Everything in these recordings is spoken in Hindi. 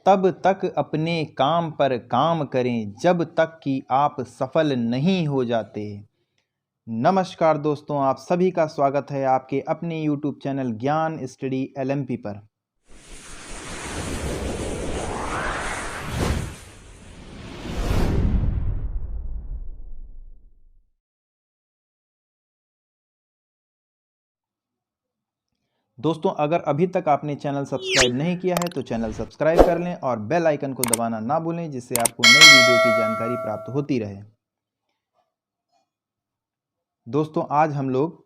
तब तक अपने काम पर काम करें जब तक कि आप सफल नहीं हो जाते। नमस्कार दोस्तों, आप सभी का स्वागत है आपके अपने YouTube चैनल ज्ञान स्टडी LMP पर। दोस्तों, अगर अभी तक आपने चैनल सब्सक्राइब नहीं किया है तो चैनल सब्सक्राइब कर लें और बेल आइकन को दबाना ना भूलें, जिससे आपको नई वीडियो की जानकारी प्राप्त होती रहे। दोस्तों, आज हम लोग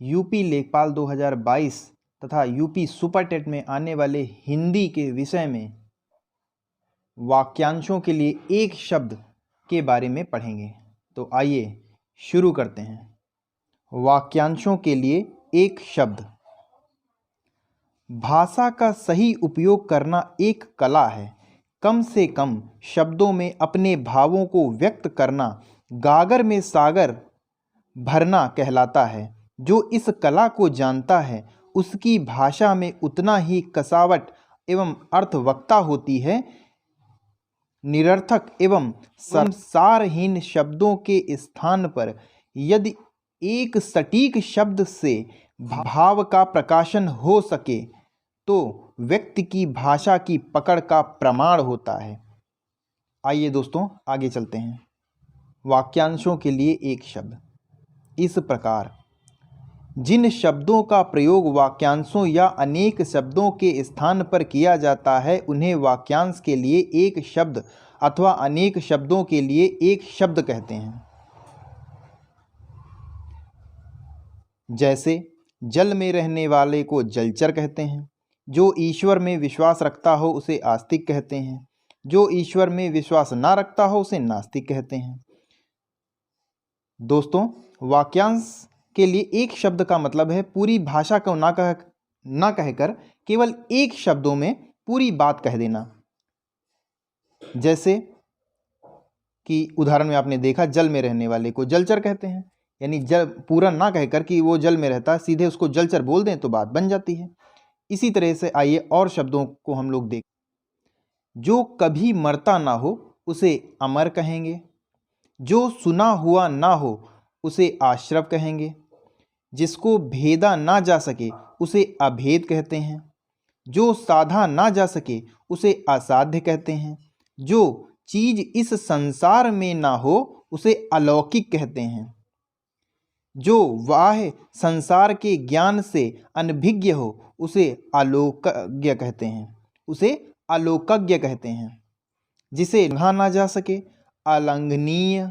यूपी लेखपाल 2022 तथा यूपी सुपर टेट में आने वाले हिंदी के विषय में वाक्यांशों के लिए एक शब्द के बारे में पढ़ेंगे। तो आइए शुरू करते हैं। वाक्यांशों के लिए एक शब्द। भाषा का सही उपयोग करना एक कला है। कम से कम शब्दों में अपने भावों को व्यक्त करना गागर में सागर भरना कहलाता है। जो इस कला को जानता है उसकी भाषा में उतना ही कसावट एवं अर्थवत्ता होती है। निरर्थक एवं सारहीन शब्दों के स्थान पर यदि एक सटीक शब्द से भाव का प्रकाशन हो सके तो व्यक्ति की भाषा की पकड़ का प्रमाण होता है। आइए दोस्तों आगे चलते हैं। वाक्यांशों के लिए एक शब्द। इस प्रकार जिन शब्दों का प्रयोग वाक्यांशों या अनेक शब्दों के स्थान पर किया जाता है उन्हें वाक्यांश के लिए एक शब्द अथवा अनेक शब्दों के लिए एक शब्द कहते हैं। जैसे जल में रहने वाले को जलचर कहते हैं। जो ईश्वर में विश्वास रखता हो उसे आस्तिक कहते हैं। जो ईश्वर में विश्वास ना रखता हो उसे नास्तिक कहते हैं। दोस्तों, वाक्यांश के लिए एक शब्द का मतलब है पूरी भाषा को ना कहकर केवल एक शब्दों में पूरी बात कह देना। जैसे कि उदाहरण में आपने देखा, जल में रहने वाले को जलचर कहते हैं, यानी जल पूरा ना कहकर कि वो जल में रहता है, सीधे उसको जलचर बोल दें तो बात बन जाती है। इसी तरह से आइए और शब्दों को हम लोग देखें। जो कभी मरता ना हो उसे अमर कहेंगे। जो सुना हुआ ना हो उसे आश्रव कहेंगे। जिसको भेदा ना जा सके उसे अभेद कहते हैं। जो साधा ना जा सके उसे असाध्य कहते हैं। जो चीज इस संसार में ना हो उसे अलौकिक कहते हैं। जो बाह्य संसार के ज्ञान से अनभिज्ञ हो उसे अलोकज्ञ कहते हैं। जिसे लंघा ना जा सके अलंघनीय।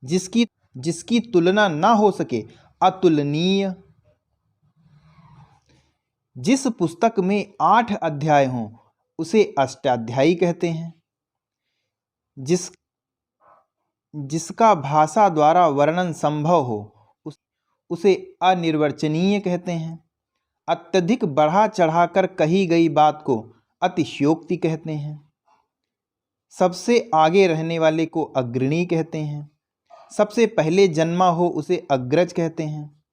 जिसकी तुलना ना हो सके अतुलनीय। जिस पुस्तक में 8 अध्याय हों उसे अष्टाध्यायी कहते हैं। जिसका भाषा द्वारा वर्णन संभव हो उसे अनिर्वचनीय कहते हैं। अत्यधिक बढ़ा चढ़ाकर कही गई बात को अतिशयोक्ति कहते हैं। सबसे आगे रहने वाले को अग्रणी कहते हैं। सबसे पहले जन्मा हो उसे अग्रज कहते हैं।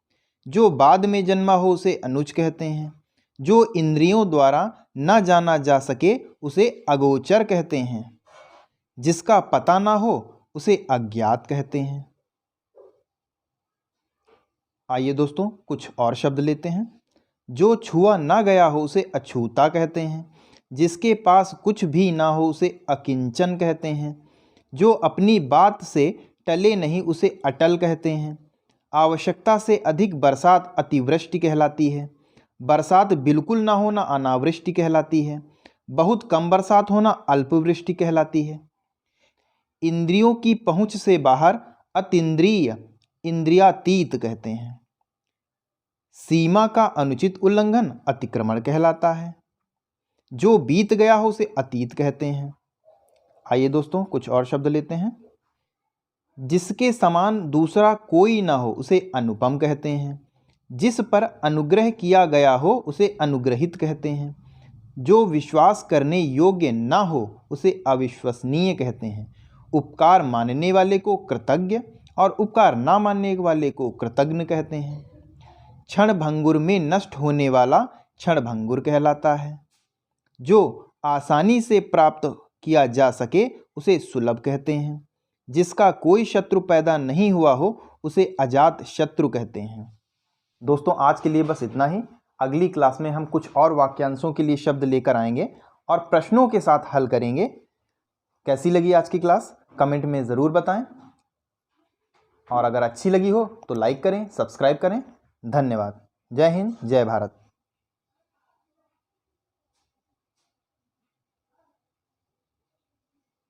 जो बाद में जन्मा हो उसे अनुज कहते हैं। जो इंद्रियों द्वारा न जाना जा सके उसे अगोचर कहते हैं। जिसका पता ना हो उसे अज्ञात कहते हैं। आइए दोस्तों कुछ और शब्द लेते हैं। जो छुआ ना गया हो उसे अछूता कहते हैं। जिसके पास कुछ भी ना हो उसे अकिंचन कहते हैं। जो अपनी बात से टले नहीं उसे अटल कहते हैं। आवश्यकता से अधिक बरसात अतिवृष्टि कहलाती है। बरसात बिल्कुल ना होना अनावृष्टि कहलाती है। बहुत कम बरसात होना अल्पवृष्टि कहलाती है। इंद्रियों की पहुंच से बाहर अतीन्द्रिय इंद्रियातीत कहते हैं। सीमा का अनुचित उल्लंघन अतिक्रमण कहलाता है। जो बीत गया हो उसे अतीत कहते हैं। आइए दोस्तों कुछ और शब्द लेते हैं। जिसके समान दूसरा कोई ना हो उसे अनुपम कहते हैं। जिस पर अनुग्रह किया गया हो उसे अनुग्रहित कहते हैं। जो विश्वास करने योग्य ना हो उसे अविश्वसनीय कहते हैं। उपकार मानने वाले को कृतज्ञ और उपकार ना मानने वाले को कृतज्ञ कहते हैं। क्षण भंगुर में नष्ट होने वाला क्षण भंगुर कहलाता है। जो आसानी से प्राप्त किया जा सके उसे सुलभ कहते हैं। जिसका कोई शत्रु पैदा नहीं हुआ हो उसे अजात शत्रु कहते हैं। दोस्तों आज के लिए बस इतना ही। अगली क्लास में हम कुछ और वाक्यांशों के लिए शब्द लेकर आएंगे और प्रश्नों के साथ हल करेंगे। कैसी लगी आज की क्लास कमेंट में ज़रूर बताएं, और अगर अच्छी लगी हो तो लाइक करें, सब्सक्राइब करें। धन्यवाद। जय हिंद, जय भारत।